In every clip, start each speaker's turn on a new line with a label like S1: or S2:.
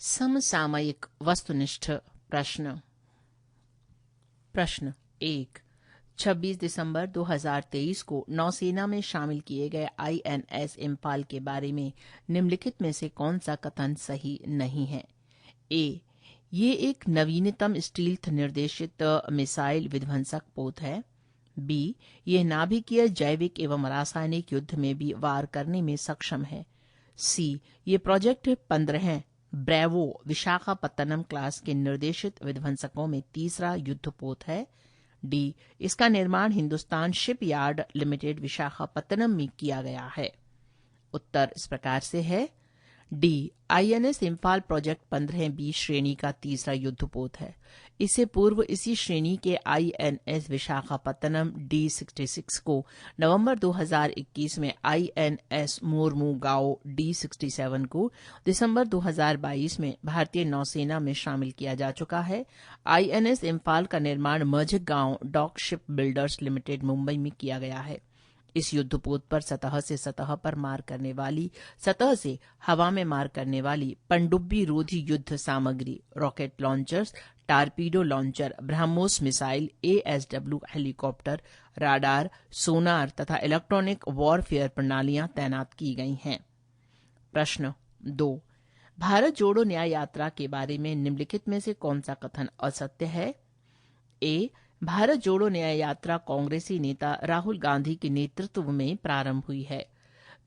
S1: समसामयिक वस्तुनिष्ठ प्रश्न। प्रश्न 1। 26 दिसंबर 2023 को नौसेना में शामिल किए गए INS इम्फाल के बारे में निम्नलिखित में से कौन सा कथन सही नहीं है? ए, ये एक नवीनतम स्टील्थ निर्देशित मिसाइल विध्वंसक पोत है। बी, ये नाभिकीय जैविक एवं रासायनिक युद्ध में भी वार करने में सक्षम है। सी, ये प्रोजेक्ट 15 ब्रेवो विशाखापत्तनम क्लास के निर्देशित विध्वंसकों में तीसरा युद्धपोत है। डी, इसका निर्माण हिंदुस्तान शिपयार्ड लिमिटेड विशाखापत्तनम में किया गया है। उत्तर इस प्रकार से है। D, INS Imphal project 15B श्रेणी का तीसरा युद्धपोत है। इससे पूर्व इसी श्रेणी के INS विशाखापत्तनम D66 को नवंबर 2021 में INS मोरमुगाओ D67 को दिसंबर 2022 में भारतीय नौसेना में शामिल किया जा चुका है। INS इम्फाल का निर्माण Mazagon dock ship builders limited Mumbai में किया गया है। इस युद्धपोत पर सतह से सतह पर मार करने वाली, सतह से हवा में मार करने वाली पनडुब्बी रोधी युद्ध सामग्री, rocket launchers, torpedo launcher, BrahMos missile, ASW helicopter, radar, sonar तथा इलेक्ट्रॉनिक वॉरफेयर प्रणालियां तैनात की गई हैं। प्रश्न 2। भारत जोड़ो न्याय यात्रा के बारे में निम्नलिखित में से कौन सा कथन असत्य है? ए, भारत जोड़ो न्याय यात्रा कांग्रेसी नेता राहुल गांधी के नेतृत्व में प्रारंभ हुई है।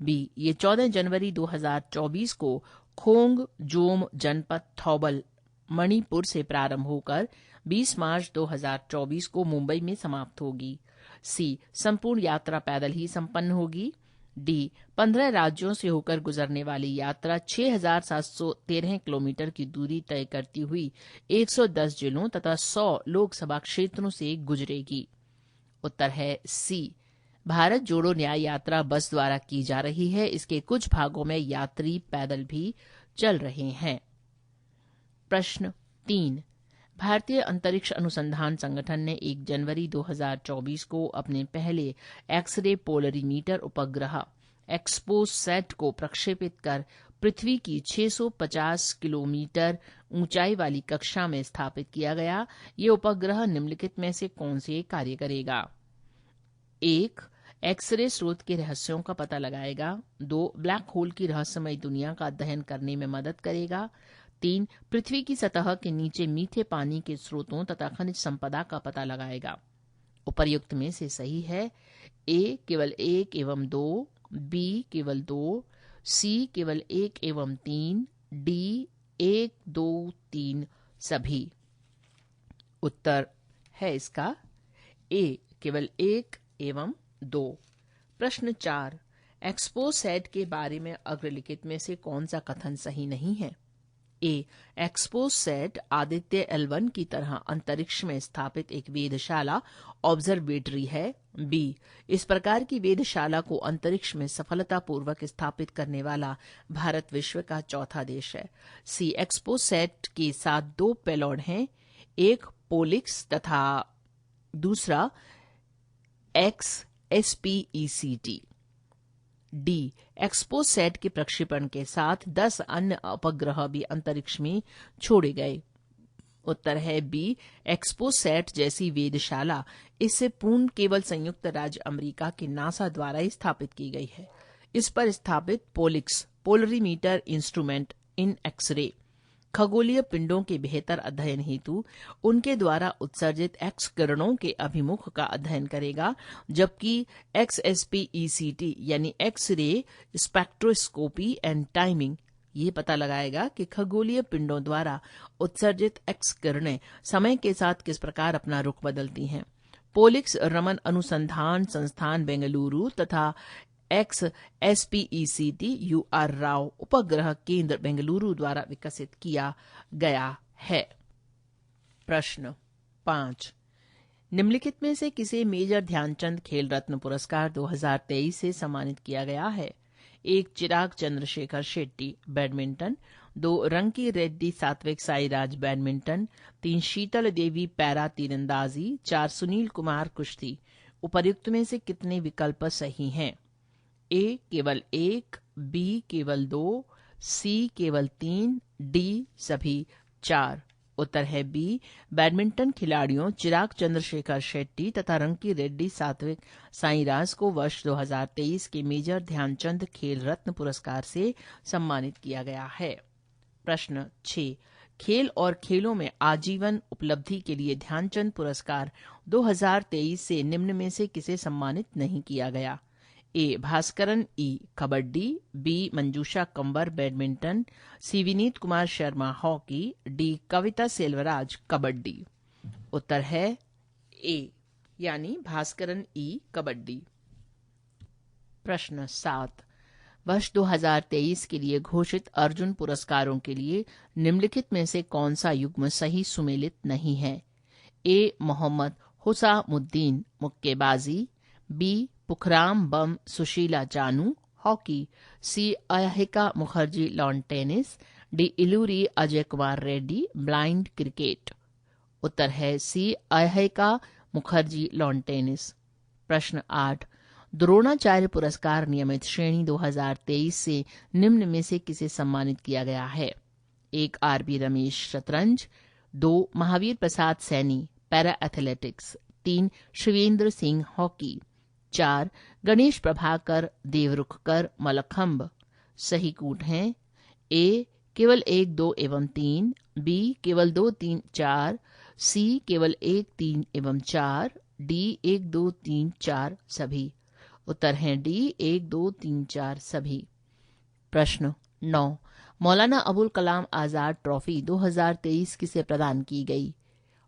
S1: बी, ये 14 जनवरी 2024 को खोंग जोम जनपद थौबल मणिपुर से प्रारंभ होकर 20 मार्च 2024 को मुंबई में समाप्त होगी। सी, संपूर्ण यात्रा पैदल ही संपन्न होगी। डी, 15 राज्यों से होकर गुजरने वाली यात्रा 6,713 किलोमीटर की दूरी तय करती हुई 110 जिलों तथा 100 लोकसभा क्षेत्रों से गुजरेगी। उत्तर है सी, भारत जोड़ो न्याय यात्रा बस द्वारा की जा रही है। इसके कुछ भागों में यात्री पैदल भी चल रहे हैं। प्रश्न 3। भारतीय अंतरिक्ष अनुसंधान संगठन ने 1 जनवरी 2024 को अपने पहले एक्स-रे पोलरीमीटर उपग्रह एक्सपोसैट को प्रक्षेपित कर पृथ्वी की 650 किलोमीटर ऊंचाई वाली कक्षा में स्थापित किया गया। ये उपग्रह निम्नलिखित में से कौन से कार्य करेगा? 1. एक्स-रे स्रोत के रहस्यों का पता लगाएगा। 2. ब्लैक होल की रहस्यमय दुनिया का अध्ययन करने में मदद करेगा। 3. पृथ्वी की सतह के नीचे मीठे पानी के स्रोतों तथा खनिज संपदा का पता लगाएगा। उपर्युक्त में से सही है ए, केवल 1 एवं 2, बी, केवल 2, सी, केवल 1 एवं 3, डी, 1, 2, 3 सभी। उत्तर है इसका ए, केवल 1 एवं 2। प्रश्न 4। एक्सपोसैट के बारे में अग्रलिखित में से कौन सा कथन सही नहीं है? ए, एक्सपोसैट आदित्य L1 की तरह अंतरिक्ष में स्थापित एक वेधशाला ऑब्जर्वेटरी है। बी, इस प्रकार की वेधशाला को अंतरिक्ष में सफलतापूर्वक स्थापित करने वाला भारत विश्व का चौथा देश है। सी, एक्सपोसैट के साथ 2 पेलोड हैं, एक पोलिक्स तथा दूसरा XSPECT। डी, एक्सपोसैट के प्रक्षेपण के साथ 10 अन्य उपग्रह भी अंतरिक्ष में छोड़े गए। उत्तर है बी, एक्सपोसैट जैसी वेधशाला इससे पूर्ण केवल संयुक्त राज्य अमेरिका के नासा द्वारा ही स्थापित की गई है। इस पर स्थापित पोलिक्स पोलरीमीटर इंस्ट्रूमेंट इन एक्स-रे खगोलीय पिंडों के बेहतर अध्ययन हेतु उनके द्वारा उत्सर्जित एक्स किरणों के अभिमुख का अध्ययन करेगा, जबकि XSPECT यानी एक्स-रे स्पेक्ट्रोस्कोपी एंड टाइमिंग ये पता लगाएगा कि खगोलीय पिंडों द्वारा उत्सर्जित एक्स किरणें समय के साथ किस प्रकार अपना रुख बदलती हैं। पोलिक्स रमन अनुसंधान संस्थान बेंगलुरु तथा XSPECT UR राव उपग्रह केंद्र बेंगलुरु द्वारा विकसित किया गया है। प्रश्न 5। निम्नलिखित में से किसे मेजर ध्यानचंद खेल रत्न पुरस्कार 2023 से सम्मानित किया गया है? 1. चिराग चंद्रशेखर शेट्टी बैडमिंटन। 2. रंकी रेड्डी सात्विक साईराज बैडमिंटन। 3. शीतल देवी पैरा तीरंदाजी। 4. सुनील कुमार कुश्ती। उपर्युक्त में से कितने विकल्प सही हैं? ए, केवल 1, बी, केवल 2, सी केवल 3, डी सभी 4। उत्तर है बी, बैडमिंटन खिलाड़ियों चिराग चंद्रशेखर शेट्टी तथा रंकी रेड्डी सात्विक साईराज को वर्ष 2023 के मेजर ध्यानचंद खेल रत्न पुरस्कार से सम्मानित किया गया है। प्रश्न 6, खेल और खेलों में आजीवन उपलब्धि के लिए ध्यानचंद पुरस्कार 2023 से निम्न में से किसे सम्मानित नहीं किया गया? ए भास्करन ई कबड्डी, बी मंजूषा कंवर बैडमिंटन, सी विनीत कुमार शर्मा हॉकी, डी कविता सेल्वराज कबड्डी। उत्तर है ए यानी भास्करन ई कबड्डी। प्रश्न 7, वर्ष 2023 के लिए घोषित अर्जुन पुरस्कारों के लिए निम्नलिखित में से कौन सा युग्म सही सुमेलित नहीं है? ए मोहम्मद हुसामुद्दीन मुक्केबाजी, बी पुखराम बम Sushila Chanu hockey, C Ayhika Mukherjee lawn tennis, D Iluri Ajay Kumar Reddy blind cricket. उत्तर है C Ayhika Mukherjee lawn tennis. प्रश्न 8, द्रोणाचार्य पुरस्कार नियमित श्रेणी 2023 से निम्न में से किसे सम्मानित किया गया है? 1 आर.बी. रमेश शतरंज, 2 Mahavir Prasad Saini para athletics, 3 Shivendra Singh hockey, 4 Ganesh Prabhakar Devrukhkar Mallakhamb. सही कूट हैं ए केवल 1, 2 एवं 3, बी केवल 2, 3, 4, सी केवल 1, 3 एवं 4, डी 1, 2, 3, 4 सभी। उत्तर हैं डी 1, 2, 3, 4 सभी। प्रश्न 9, मौलाना अबुल कलाम आजाद ट्रॉफी 2023 किसे प्रदान की गई?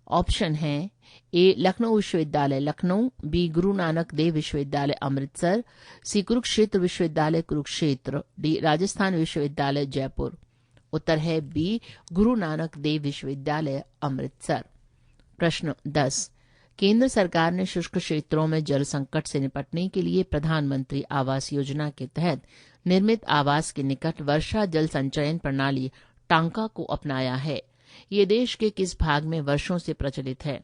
S1: ऑप्शन हैं ए लखनऊ विश्वविद्यालय लखनऊ, बी गुरु नानक देव विश्वविद्यालय अमृतसर, सी कुरुक्षेत्र विश्वविद्यालय कुरुक्षेत्र, डी राजस्थान विश्वविद्यालय जयपुर। उत्तर है बी गुरु नानक देव विश्वविद्यालय अमृतसर। प्रश्न 10, केंद्र सरकार ने शुष्क क्षेत्रों में जल संकट से निपटने के लिए प्रधानमंत्री आवास योजना के तहत निर्मित आवास के निकट वर्षा जल संचयन प्रणाली टांका को अपनाया है। ये देश के किस भाग में वर्षों से प्रचलित है?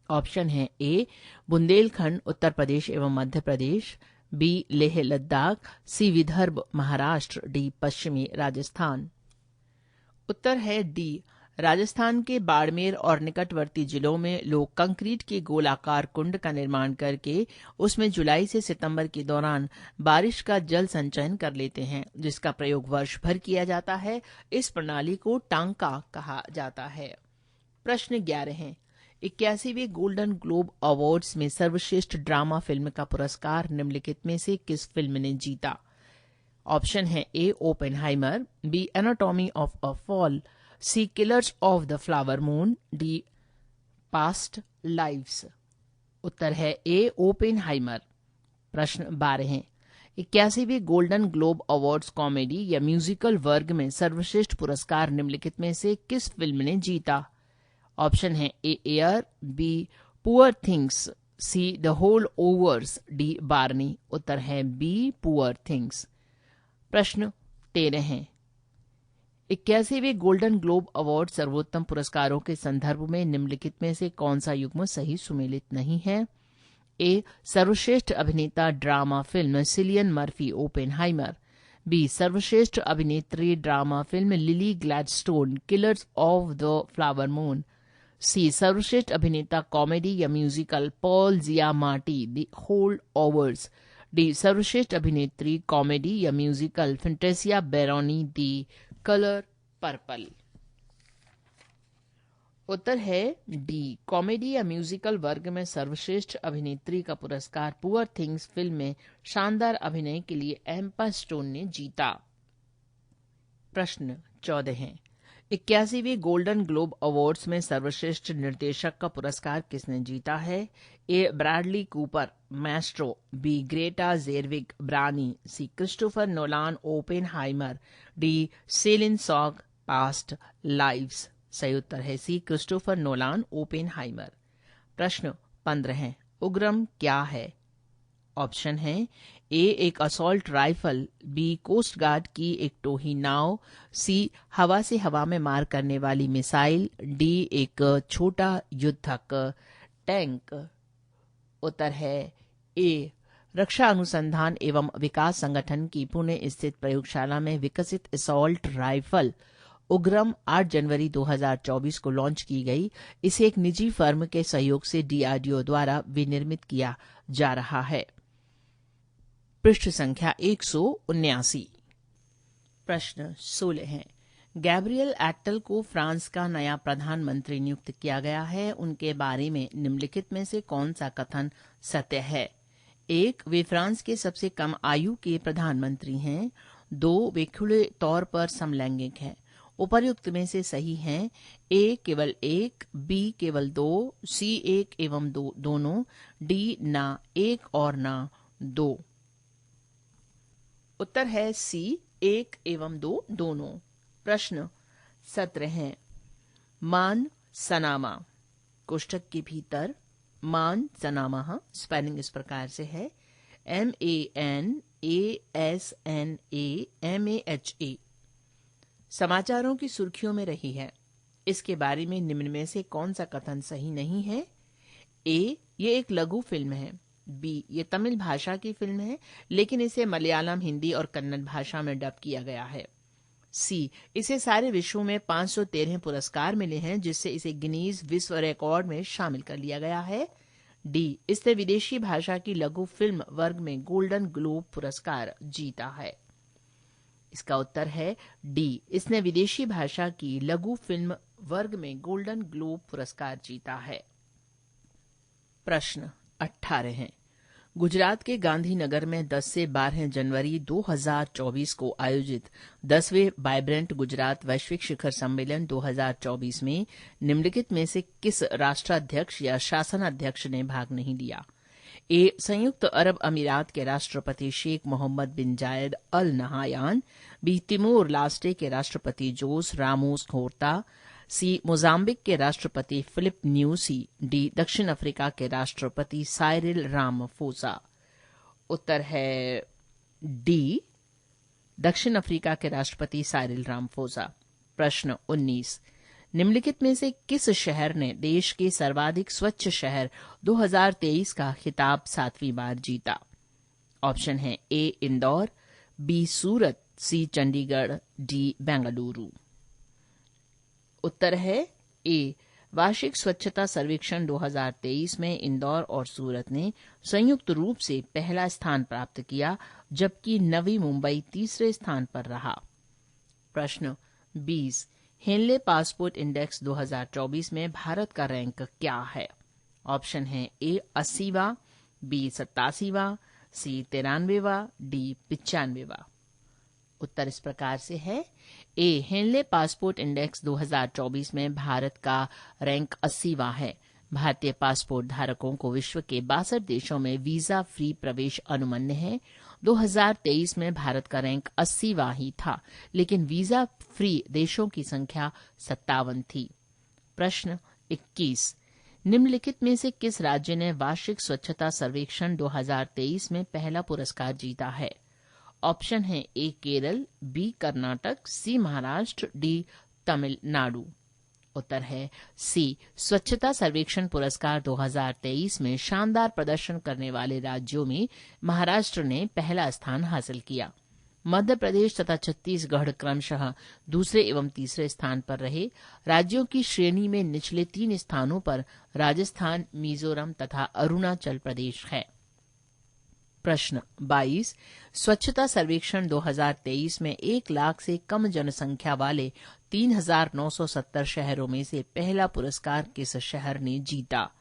S1: ऑप्शन है ए बुंदेलखंड उत्तर प्रदेश एवं मध्य प्रदेश, बी लेह लद्दाख, सी विदर्भ महाराष्ट्र, डी पश्चिमी राजस्थान। उत्तर है डी राजस्थान के बाड़मेर और निकटवर्ती जिलों में लोग कंक्रीट के गोलाकार कुंड का निर्माण करके उसमें जुलाई से सितंबर के दौरान बारिश का जल संचयन कर लेते हैं, जिसका प्रयोग वर्ष भर किया जाता है। इस प्रणाली को टांका कहा जाता है। प्रश्न 11 है, 81वें गोल्डन ग्लोब अवार्ड्स में सर्वश्रेष्ठ ड्रामा फिल्म का पुरस्कार निम्नलिखित में से किस फिल्म ने जीता? ऑप्शन है A Oppenheimer, B anatomy of a fall, C killers of the flower moon, D past lives. उत्तर है ए ओपेनहाइमर। प्रश्न 12 है, 81वें गोल्डन ग्लोब अवार्ड्स कॉमेडी या म्यूजिकल वर्ग में सर्वश्रेष्ठ पुरस्कार निम्नलिखित में से किस फिल्म ने जीता? ऑप्शन है A Air, B poor things, C the holdovers, D Barbie. उत्तर है बी पुअर थिंग्स। प्रश्न 13 है, 81वें गोल्डन ग्लोब अवार्ड सर्वोत्तम पुरस्कारों के संदर्भ में निम्नलिखित में से कौन सा युग्म सही सुमेलित नहीं है? ए सर्वश्रेष्ठ अभिनेता drama film Cillian Murphy Oppenheimer, B सर्वश्रेष्ठ अभिनेत्री drama film Lily Gladstone killers of the flower moon, C सर्वश्रेष्ठ अभिनेता कॉमेडी या musical Paul Giamatti the holdovers, D सर्वश्रेष्ठ अभिनेत्री कॉमेडी या musical Fantasia Barrino the colour purple. उत्तर है डी कॉमेडी या म्यूजिकल वर्ग में सर्वश्रेष्ठ अभिनेत्री का पुरस्कार पुअर थिंग्स फिल्म में शानदार अभिनय के लिए एम्मा स्टोन ने जीता। प्रश्न 14 है, 81वें गोल्डन ग्लोब अवार्ड्स में सर्वश्रेष्ठ निर्देशक का पुरस्कार किसने जीता है? A Bradley Cooper Maestro, B Greta Gerwig Barbie, C Christopher Nolan Oppenheimer, D Celine Song past lives. सही उत्तर है सी क्रिस्टोफर नोलान ओपेनहाइमर। प्रश्न 15 है, उग्रम क्या है? ऑप्शन है ए एक assault rifle, B coast guard की एक टोही नाव, सी हवा से हवा में मार करने वाली मिसाइल, डी एक छोटा युद्धक टैंक। उत्तर है ए रक्षा अनुसंधान एवं विकास संगठन की पुणे स्थित प्रयोगशाला में विकसित असॉल्ट राइफल उग्रम 8 जनवरी 2024 को लॉन्च की गई। इसे एक निजी फर्म के सहयोग से डीआरडीओ द्वारा विनिर्मित किया जा रहा है। पृष्ठ संख्या 179। प्रश्न 16 है। गैब्रियल एट्टल को फ्रांस का नया प्रधानमंत्री नियुक्त किया गया है। उनके बारे में निम्नलिखित में से कौन सा कथन सत्य है? 1. वे फ्रांस के सबसे कम आयु के प्रधानमंत्री हैं। 2. वे खुले तौर पर समलैंगिक हैं। उपर्युक्त में से सही हैं ए केवल 1, बी केवल 2, सी 1 एवं 2 दोनों, डी ना 1 और ना 2। उत्तर है सी 1 एवं 2 दोनों। प्रश्न 17 है। मान सनामा कोष्ठक के भीतर मान सनामा स्पेलिंग इस प्रकार से है MANASNAMAHA समाचारों की सुर्खियों में रही है। इसके बारे में निम्न में से कौन सा कथन सही नहीं है? ए, ये एक लघु फिल्म है। बी, ये तमिल भाषा की फिल्म है लेकिन इसे मलयालम, हिंदी और कन्नड़ भाषा में डब किया गया है। सी, इसे सारे विश्व में 513 पुरस्कार मिले हैं जिससे इसे गिनीज विश्व रिकॉर्ड में शामिल कर लिया गया है। डी, इसने विदेशी भाषा की लघु फिल्म वर्ग में गोल्डन ग्लोब पुरस्कार जीता है। इसका उत्तर है डी, इसने विदेशी भाषा की लघु फिल्म वर्ग में गोल्डन ग्लोब पुरस्कार जीता है। प्रश्न 18 है। गुजरात के गांधीनगर में 10 से 12 जनवरी 2024 को आयोजित 10वें वाइब्रेंट गुजरात वैश्विक शिखर सम्मेलन 2024 में निम्नलिखित में से किस राष्ट्राध्यक्ष या शासनाध्यक्ष ने भाग नहीं लिया? ए, संयुक्त अरब अमीरात के राष्ट्रपति शेख मोहम्मद बिन जायद अल नहायान। बी, तिमोर लास्टे के राष्ट्रपति जोस रामोस होर्ता। सी, मोजाम्बिक के राष्ट्रपति फिलिप न्यूसी। डी, दक्षिण अफ्रीका के राष्ट्रपति साइरिल रामाफोसा। उत्तर है डी, दक्षिण अफ्रीका के राष्ट्रपति साइरिल रामाफोसा। प्रश्न 19। निम्नलिखित में से किस शहर ने देश के सर्वाधिक स्वच्छ शहर 2023 का खिताब 7वीं बार जीता? ऑप्शन है ए, इंदौर, बी, सूरत, सी, चंडीगढ़, डी, बेंगलुरु। उत्तर है ए, वार्षिक स्वच्छता सर्वेक्षण 2023 में इंदौर और सूरत ने संयुक्त रूप से पहला स्थान प्राप्त किया जबकि नवी मुंबई तीसरे स्थान पर रहा। प्रश्न 20। हेनले पासपोर्ट इंडेक्स 2024 में भारत का रैंक क्या है? ऑप्शन है ए, 80वां, बी, 87वां, सी, 93वां, डी, 95वां। उत्तर इस प्रकार से है ए, हेनले पासपोर्ट इंडेक्स 2024 में भारत का रैंक 80वां है। भारतीय पासपोर्ट धारकों को विश्व के 62 देशों में वीजा फ्री प्रवेश अनुमन्य है। 2023 में भारत का रैंक 80वां ही था लेकिन वीजा फ्री देशों की संख्या 57 थी। प्रश्न 21। निम्नलिखित में से किस राज्य ने वार्षिक स्वच्छता सर्वेक्षण 2023 में पहला पुरस्कार जीता है? ऑप्शन है ए, केरल, बी, कर्नाटक, सी, महाराष्ट्र, डी, तमिलनाडु। उत्तर है सी, स्वच्छता सर्वेक्षण पुरस्कार 2023 में शानदार प्रदर्शन करने वाले राज्यों में महाराष्ट्र ने पहला स्थान हासिल किया। मध्य प्रदेश तथा छत्तीसगढ़ क्रमशः दूसरे एवं तीसरे स्थान पर रहे। राज्यों की श्रेणी में निचले 3 स्थानों पर राजस्थान, मिजोरम तथा अरुणाचल प्रदेश है। प्रश्न 22। स्वच्छता सर्वेक्षण 2023 में 1 लाख से कम जनसंख्या वाले 3,970 शहरों में से पहला पुरस्कार किस शहर ने जीता?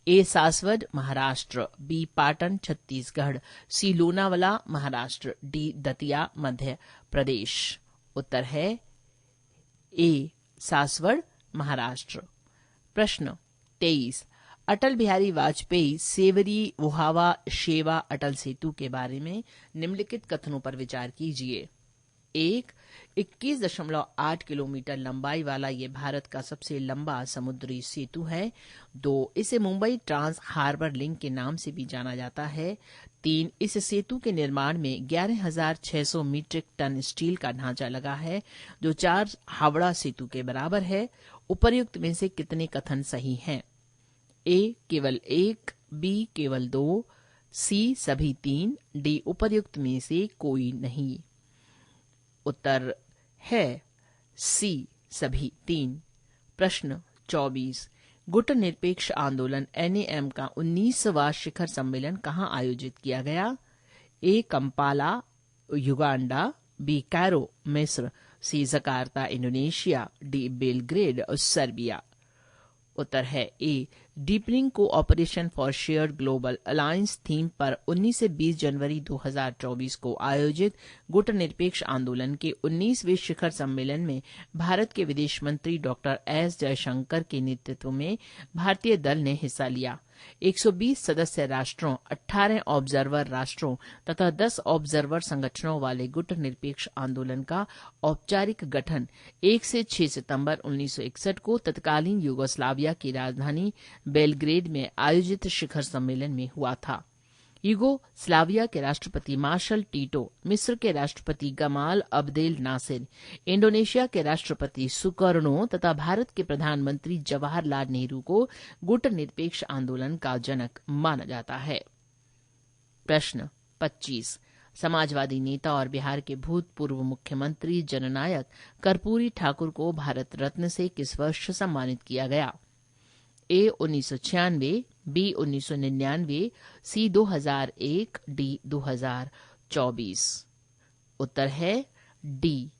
S1: ए, सासवड, महाराष्ट्र, बी, पाटन, छत्तीसगढ़, सी, लोनावाला, महाराष्ट्र, डी, दतिया, मध्य प्रदेश। उत्तर है ए, सासवड, महाराष्ट्र। प्रश्न 23। अटल बिहारी वाजपेयी सेवरी वुहावा शेवा अटल सेतु के बारे में निम्नलिखित कथनों पर विचार कीजिए। 1. 21.8 किलोमीटर लंबाई वाला ये भारत का सबसे लंबा समुद्री सेतु है। 2. इसे मुंबई ट्रांस हार्बर लिंक के नाम से भी जाना जाता है। 3. इस सेतु के निर्माण में 11,600 मीट्रिक टन स्टील का ढांचा लगा है जो 4 हावड़ा सेतु के बराबर है। उपर्युक्त में से कितने कथन सही हैं? ए, केवल 1, बी, केवल 2, सी सभी तीन, डी उपर्युक्त में से कोई नहीं। उत्तर है सी सभी तीन। प्रश्न 24, गुटनिरपेक्ष आंदोलन एनएएम का 19वां शिखर सम्मेलन कहाँ आयोजित किया गया? A Kampala Uganda, B Cairo मिस्र, C Jakarta Indonesia, D Belgrade Serbia. उत्तर है A deepening cooperation for shared global alliance theme पर 19 से 20 जनवरी 2024 को आयोजित गुटनिरपेक्ष आंदोलन के 19वें शिखर सम्मेलन में भारत के विदेश मंत्री डॉक्टर एस जयशंकर के नेतृत्व में भारतीय दल ने हिस्सा लिया। 120 सदस्य राष्ट्रों, 18 ऑब्जर्वर राष्ट्रों तथा 10 ऑब्जर्वर संगठनों वाले गुटनिरपेक्ष आंदोलन का औपचारिक गठन 1 से 6 सितंबर 1961 को तत्कालीन यूगोस्लाविया की राजधानी बेलग्रेड में आयोजित शिखर सम्मेलन में हुआ था। यूगोस्लाविया के राष्ट्रपति मार्शल टीटो, मिस्र के राष्ट्रपति गमाल अब्देल नासिर, इंडोनेशिया के राष्ट्रपति सुकर्णो तथा भारत के प्रधानमंत्री जवाहरलाल नेहरू को गुटनिरपेक्ष आंदोलन का जनक माना जाता है। प्रश्न 25, समाजवादी नेता और बिहार के भूतपूर्व मुख्यमंत्री जननायक कर्पूरी ठाकुर को भारत रत्न से किस वर्ष सम्मानित किया गया? ए 1996, बी 1999, सी 2001, डी 2024। उत्तर है डी।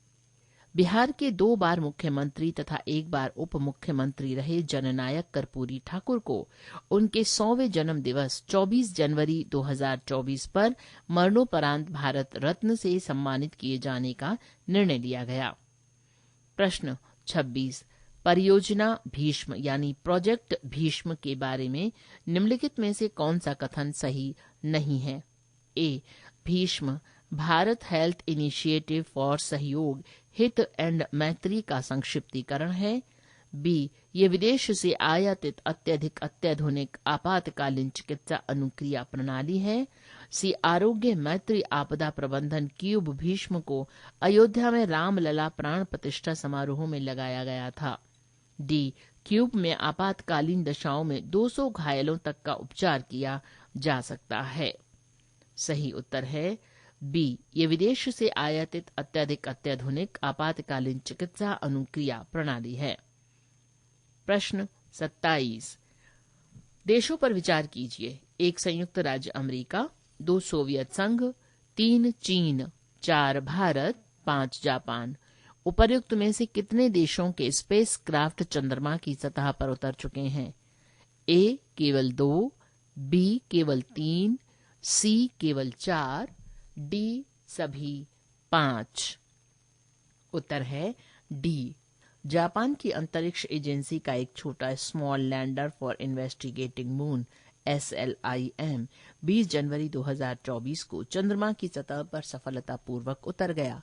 S1: बिहार के 2 बार मुख्यमंत्री तथा 1 बार उप मुख्यमंत्री रहे जननायक कर्पूरी ठाकुर को उनके 100वें जन्म दिवस 24 जनवरी 2024 पर मरणोपरांत भारत रत्न से सम्मानित किए जाने का निर्णय लिया गया। प्रश्न 26, परियोजना भीष्म यानी प्रोजेक्ट भीष्म के बारे में निम्नलिखित में से कौन सा कथन सही नहीं है? A Bhishm Bharat health initiative for Sahyog, Hita and मैत्री का संक्षिप्तीकरण है। बी ये विदेश से आयातित अत्यधिक अत्याधुनिक आपातकालीन चिकित्सा अनुक्रिया प्रणाली है। सी आरोग्य मैत्री आपदा प्रबंधन क्यूब भीष्म को अयोध्या में रामलला प्राण प्रतिष्ठा समारोह में लगाया गया था। डी क्यूब में आपातकालीन दशाओं में 200 घायलों तक का उपचार किया जा सकता है। सही उत्तर है बी ये विदेश से आयातित अत्यधिक अत्याधुनिक आपातकालीन चिकित्सा अनुक्रिया प्रणाली है। प्रश्न 27, देशों पर विचार कीजिए। 1 संयुक्त राज्य अमेरिका, 2 सोवियत संघ, 3 चीन, 4 भारत, 5 जापान। उपर्युक्त में से कितने देशों के स्पेस क्राफ्ट चंद्रमा की सतह पर उतर चुके हैं? ए केवल 2, बी केवल 3, सी केवल 4, डी सभी 5। उत्तर है डी। जापान की अंतरिक्ष एजेंसी का एक छोटा small lander for investigating moon SLIM 20 जनवरी 2024 को चंद्रमा की सतह पर सफलतापूर्वक उतर गया।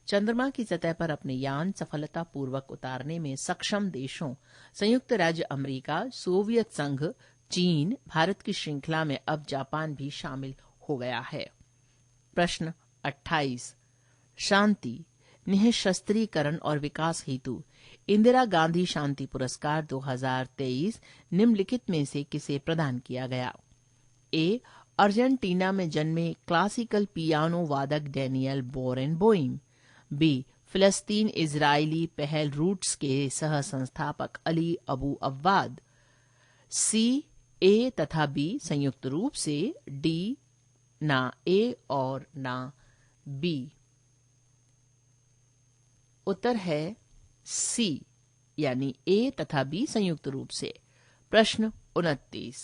S1: चंद्रमा की सतह पर अपने यान सफलतापूर्वक उतारने में सक्षम देशों संयुक्त राज्य अमेरिका, सोवियत संघ, चीन, भारत की श्रृंखला में अब जापान भी शामिल हो गया है। प्रश्न 28, शांति, निःशस्त्रीकरण और विकास हेतु इंदिरा गांधी शांति पुरस्कार 2023 निम्नलिखित में से किसे प्रदान किया गया? ए अर्जेंटीना में जन्मे क्लासिकल पियानो वादक डैनियल बोरेनबोइम, बी फिलिस्तीन इजरायली पहल रूट्स के सह संस्थापक अली अबू अव्वाद, सी ए तथा बी संयुक्त रूप से, डी ना ए और ना बी। उत्तर है सी यानी ए तथा बी संयुक्त रूप से। प्रश्न 29,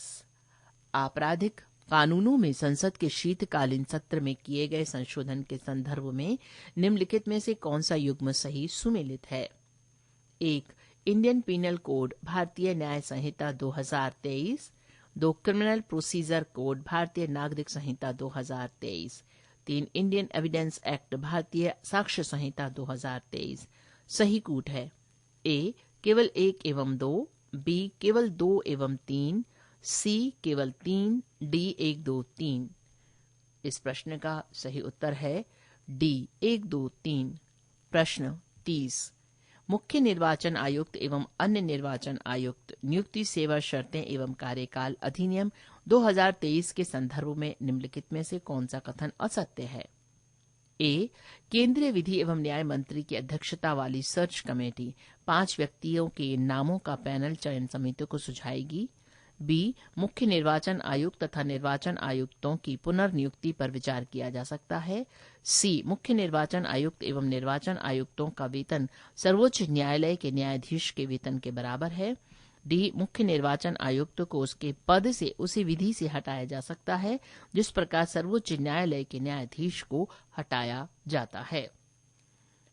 S1: आपराधिक कानूनों में संसद के शीतकालीन सत्र में किए गए संशोधन के संदर्भ में निम्नलिखित में से कौन सा युग्म सही सुमेलित है? 1 इंडियन पीनल कोड भारतीय न्याय संहिता 2023, 2 क्रिमिनल प्रोसीजर कोड भारतीय नागरिक संहिता 2023, 3 इंडियन एविडेंस एक्ट भारतीय साक्ष्य संहिता 2023। सही कूट है ए केवल 1 एवं 2, बी केवल 2 एवं 3, सी केवल 3, डी 1 2 3। इस प्रश्न का सही उत्तर है डी 1 2 3। प्रश्न 30, मुख्य निर्वाचन आयुक्त एवं अन्य निर्वाचन आयुक्त नियुक्ति सेवा शर्तें एवं कार्यकाल अधिनियम 2023 के संदर्भ में निम्नलिखित में से कौन सा कथन असत्य है? ए. केंद्रीय विधि एवं न्याय मंत्री की अध्यक्षता वाली सर्च कमेटी 5 व्यक्तियों के नामों का पैनल चयन समिति को सुझाएगी। बी. मुख्य निर्वाचन आयुक्त तथा निर्वाचन आयुक्तों की पुनर्नियुक्ति पर विचार किया जा सकता है। सी. मुख्य निर्वाचन आयुक्त एवं निर्वाचन आयुक्तों का वेतन सर्वोच्च न्यायालय के न्यायाधीश के वेतन के बराबर है। डी. मुख्य निर्वाचन आयुक्त को उसके पद से उसी विधि से हटाया जा सकता है जिस प्रकार सर्वोच्च न्यायालय के न्यायाधीश को हटाया जाता है।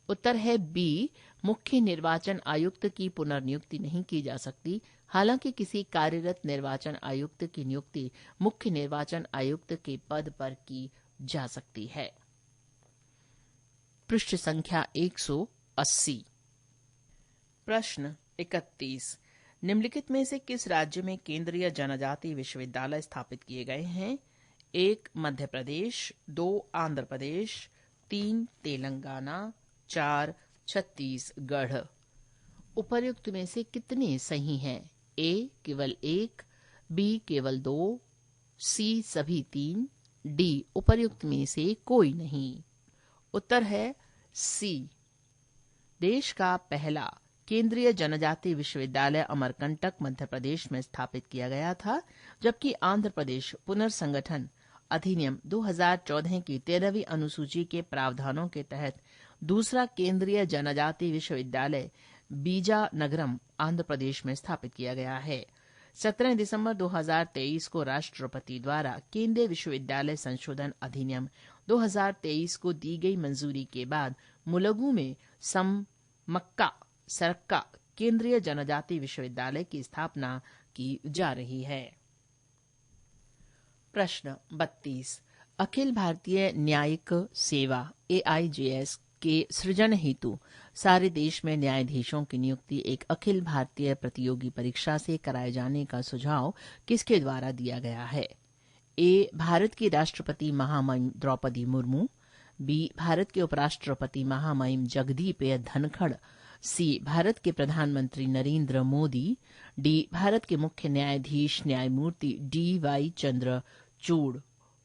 S1: उत्तर है बी. मुख्य निर्वाचन आयुक्त की पुनर्नियुक्ति नहीं की जा सकती। हालांकि किसी कार्यरत निर्वाचन आयुक्त की नियुक्ति मुख्य निर्वाचन आयुक्त के पद पर की जा सकती है। पृष्ठ संख्या 180। प्रश्न 31। निम्नलिखित में से किस राज्य में केंद्रीय जनजाति विश्वविद्यालय स्थापित किए गए हैं? 1. मध्य प्रदेश, 2. आंध्र प्रदेश, 3. तेलंगाना, 4. छत्तीसगढ़। उपर्युक्त में से कितने सही हैं? ए. केवल 1, बी. केवल 2, सी. सभी 3, डी. उपर्युक्त में से कोई नहीं। उत्तर है सी। देश का पहला केंद्रीय जनजाति विश्वविद्यालय अमरकंटक मध्य प्रदेश में स्थापित किया गया था, जबकि आंध्र प्रदेश पुनर्संगठन अधिनियम 2014 की 13वीं अनुसूची के प्रावधानों के तहत दूसरा केंद्रीय जनजाति विश्वविद्यालय बीजानगरम आंध्र प्रदेश में स्थापित किया गया है। 17 दिसंबर 2023 को राष्ट्रपति द्वारा केंद्रीय विश्वविद्यालय संशोधन अधिनियम 2023 को दी गई मंजूरी के बाद मुलुगु में समक्का सरक्का केंद्रीय जनजाति विश्वविद्यालय की स्थापना की जा रही है। प्रश्न 32। अखिल भारतीय न्यायिक सेवा AIJS के सृजन हेतु सारे देश में न्यायाधीशों की नियुक्ति एक अखिल भारतीय प्रतियोगी परीक्षा से कराए जाने का सुझाव किसके द्वारा दिया गया है? ए. भारत की राष्ट्रपति महामहिम द्रौपदी मुर्मू, बी. भारत के उपराष्ट्रपति महामहिम जगदीप धनखड़, सी. भारत के प्रधानमंत्री नरेंद्र मोदी, डी. भारत के मुख्य न्यायाधीश न्यायमूर्ति DY चंद्रचूड़।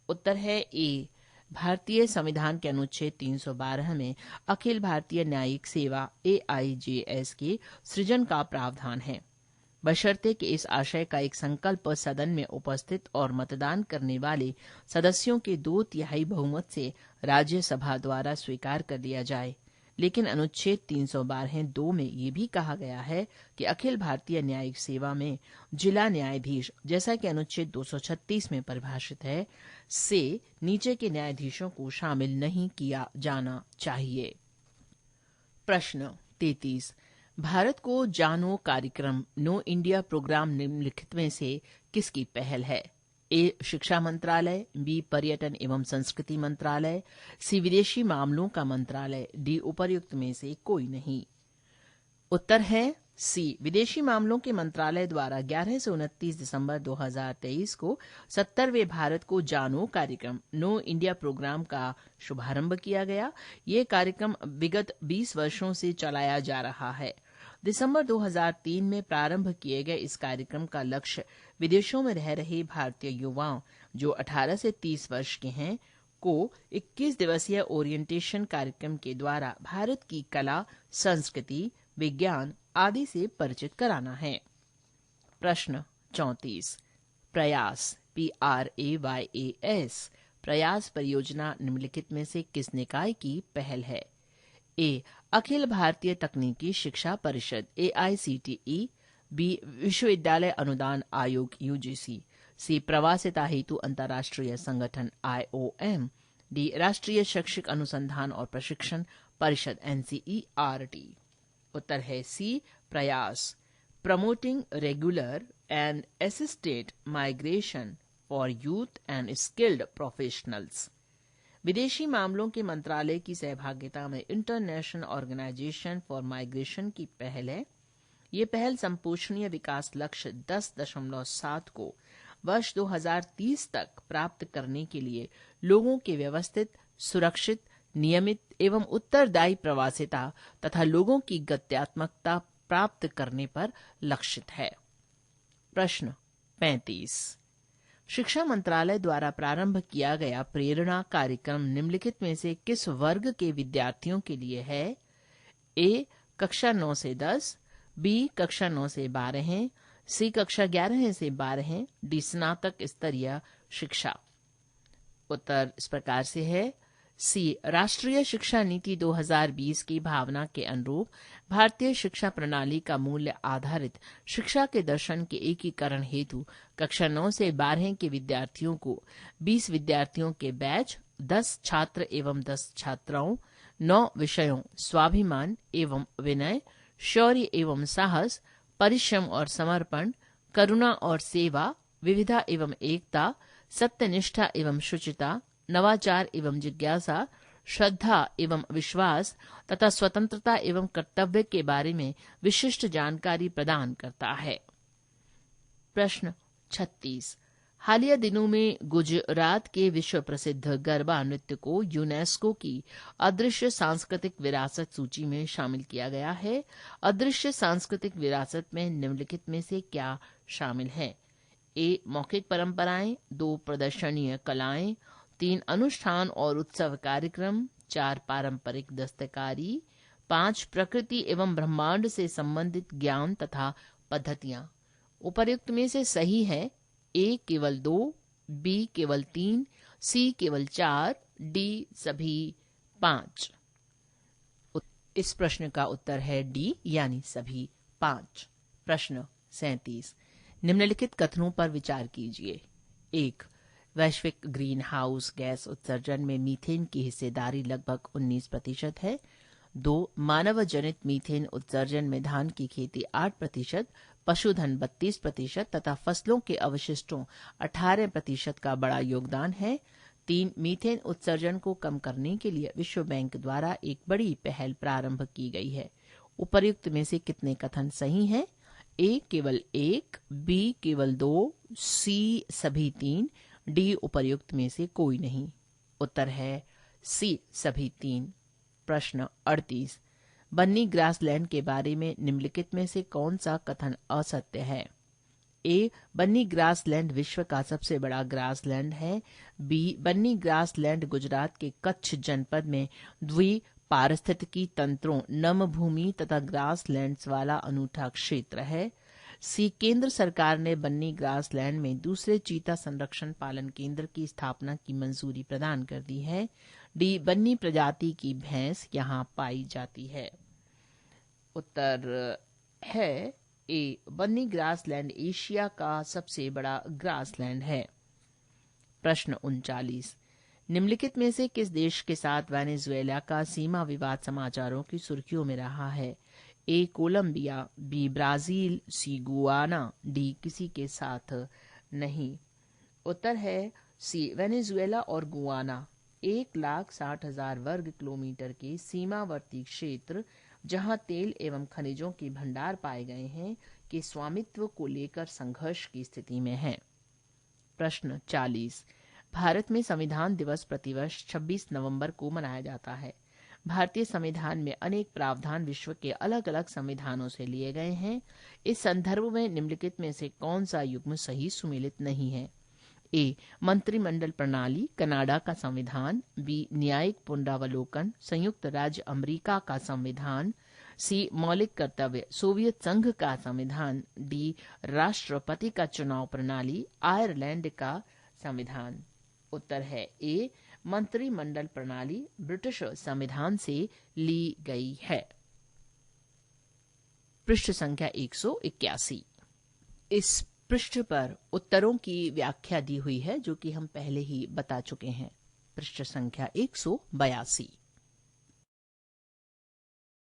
S1: उत्तर है ए. भारतीय संविधान के अनुच्छेद 312 में अखिल भारतीय न्यायिक सेवा AIJS के सृजन का प्रावधान है, बशर्ते कि इस आशय का एक संकल्प सदन में उपस्थित और मतदान करने वाले सदस्यों के 2/3 बहुमत से राज्यसभा द्वारा स्वीकार कर लिया जाए। लेकिन अनुच्छेद 312(2) में ये भी कहा गया है कि अखिल भारतीय न्यायिक सेवा में जिला न्यायाधीश, जैसा कि अनुच्छेद 236 में परिभाषित है, से नीचे के न्यायाधीशों को शामिल नहीं किया जाना चाहिए। प्रश्न 33। भारत को जानो कार्यक्रम नो इंडिया प्रोग्राम निम्नलिखित में से किसकी पहल है? ए. शिक्षा मंत्रालय, बी. पर्यटन एवं संस्कृति मंत्रालय, सी. विदेशी मामलों का मंत्रालय, डी. उपर्युक्त में से कोई नहीं। उत्तर है सी। विदेशी मामलों के मंत्रालय द्वारा 11 से 29 दिसंबर 2023 को 70वें भारत को जानो कार्यक्रम नो इंडिया प्रोग्राम का शुभारंभ किया गया। ये कार्यक्रम विगत 20 वर्षों से चलाया जा रहा है। दिसंबर 2003 में प्रारंभ किए गए इस कार्यक्रम का लक्ष्य विदेशों में रह रहे भारतीय युवाओं जो 18 से 30 वर्ष के हैं को 21 दिवसीय ओरिएंटेशन कार्यक्रम के द्वारा भारत की कला, संस्कृति, विज्ञान आदि से परिचित कराना है। प्रश्न 34। प्रयास PRAYAS प्रयास परियोजना निम्नलिखित में से किस निकाय की पहल है? ए. अखिल भारतीय तकनीकी शिक्षा परिषद AICTE, बी. विश्वविद्यालय अनुदान आयोग UGC, सी. प्रवासिता हेतु अंतर्राष्ट्रीय संगठन IOM, डी. राष्ट्रीय शैक्षिक अनुसंधान और प्रशिक्षण परिषद NCERT। उत्तर है सी. प्रयास promoting regular and assisted migration for youth and skilled professionals. विदेशी मामलों के मंत्रालय की सहभागिता में इंटरनेशनल ऑर्गेनाइजेशन फॉर माइग्रेशन की पहल है। ये पहल संपोषणीय विकास लक्ष्य 10.7 को वर्ष 2030 तक प्राप्त करने के लिए लोगों के व्यवस्थित, सुरक्षित, नियमित एवं उत्तरदायी प्रवासिता तथा लोगों की गत्यात्मकता प्राप्त करने पर लक्षित है। प्रश्न 35। शिक्षा मंत्रालय द्वारा प्रारंभ किया गया प्रेरणा कार्यक्रम निम्नलिखित में से किस वर्ग के विद्यार्थियों के लिए है? ए. कक्षा 9 से 10, बी. कक्षा 9 से 12, सी. कक्षा 11 से 12, डी. स्नातक स्तरीय शिक्षा। उत्तर इस प्रकार से है। सी. राष्ट्रीय शिक्षा नीति 2020 की भावना के अनुरूप भारतीय शिक्षा प्रणाली का मूल्य आधारित शिक्षा के दर्शन के एकीकरण हेतु कक्षा 9 से 12 के विद्यार्थियों को 20 विद्यार्थियों के बैच, 10 छात्र एवं 10 छात्राओं, 9 विषयों स्वाभिमान एवं विनय, शौर्य एवं साहस, परिश्रम और समर्पण, करुणा और सेवा, विविधता एवं एकता, सत्यनिष्ठा एवं शुचिता, नवाचार एवं जिज्ञासा, श्रद्धा एवं विश्वास तथा स्वतंत्रता एवं कर्तव्य के बारे में विशिष्ट जानकारी प्रदान करता है। प्रश्न 36। हालिया दिनों में गुजरात के विश्व प्रसिद्ध गरबा नृत्य को यूनेस्को की अदृश्य सांस्कृतिक विरासत सूची में शामिल किया गया है। अदृश्य सांस्कृतिक विरासत में निम्नलिखित में से क्या शामिल है? ए. मौखिक परंपराएं, 2 प्रदर्शनीय कलाएं, 3 अनुष्ठान और उत्सव कार्यक्रम, 4 पारंपरिक दस्तकारी, 5 प्रकृति एवं ब्रह्मांड से संबंधित ज्ञान तथा पद्धतियां। उपर्युक्त में से सही है ए. केवल 2, बी. केवल 3, सी. केवल 4, डी. सभी 5। इस प्रश्न का उत्तर है डी यानी सभी 5। प्रश्न 37। निम्नलिखित कथनों पर विचार कीजिए। 1. वैश्विक ग्रीन हाउस गैस उत्सर्जन में मीथेन की हिस्सेदारी लगभग 19% है। 2. मानव जनित मीथेन उत्सर्जन में धान की खेती 8%, पशुधन 32% तथा फसलों के अवशिष्टों 18% का बड़ा योगदान है। 3. मीथेन उत्सर्जन को कम करने के लिए विश्व बैंक द्वारा एक बड़ी पहल प्रारंभ की गई है। उपर्युक्त में से कितने कथन सही हैं? ए. केवल 1, बी. केवल 2, सी. सभी 3, डी. उपर्युक्त में से कोई नहीं। उत्तर है सी. सभी 3। प्रश्न 38। बन्नी ग्रासलैंड के बारे में निम्नलिखित में से कौन सा कथन असत्य है? ए. बन्नी ग्रासलैंड विश्व का सबसे बड़ा ग्रासलैंड है। बी. बन्नी ग्रासलैंड गुजरात के कच्छ जनपद में द्वि पारिस्थितिकी तंत्रों, नम भूमि तथा ग्रासलैंड्स वाला अनूठा क्षेत्र है। सी. केंद्र सरकार ने बन्नी ग्रासलैंड में दूसरे चीता संरक्षण पालन केंद्र की स्थापना की मंजूरी प्रदान कर दी है। डी. बन्नी प्रजाति की भैंस यहां पाई जाती है। उत्तर है ए. बन्नी ग्रासलैंड एशिया का सबसे बड़ा ग्रासलैंड है। प्रश्न 39। निम्नलिखित में से किस देश के साथ वेनेजुएला का सीमा विवाद समाचारों की सुर्खियों में रहा है? A. Colombia, B. Brazil, C. Guyana, D. किसी के साथ नहीं। उत्तर है सी. वेनेजुएला और गुआना 1,60,000 वर्ग किलोमीटर के सीमावर्ती क्षेत्र जहां तेल एवं खनिजों के भंडार पाए गए हैं के स्वामित्व को लेकर संघर्ष की स्थिति में है। प्रश्न 40। भारत में संविधान दिवस प्रतिवर्ष 26 नवंबर को मनाया जाता है। भारतीय संविधान में अनेक प्रावधान विश्व के अलग अलग संविधानों से लिए गए हैं। इस संदर्भ में निम्नलिखित में से कौन सा युग्म सही सुमेलित नहीं है? ए. मंत्रिमंडल प्रणाली कनाडा का संविधान, बी. न्यायिक पुनरावलोकन संयुक्त राज्य अमेरिका का संविधान, सी. मौलिक कर्तव्य सोवियत संघ का संविधान, डी. राष्ट्रपति का चुनाव प्रणाली आयरलैंड का संविधान। उत्तर है ए. मंत्रिमंडल प्रणाली ब्रिटिश संविधान से ली गई है। पृष्ठ संख्या 181। इस पृष्ठ पर उत्तरों की व्याख्या दी हुई है जो कि हम पहले ही बता चुके हैं। पृष्ठ संख्या 182।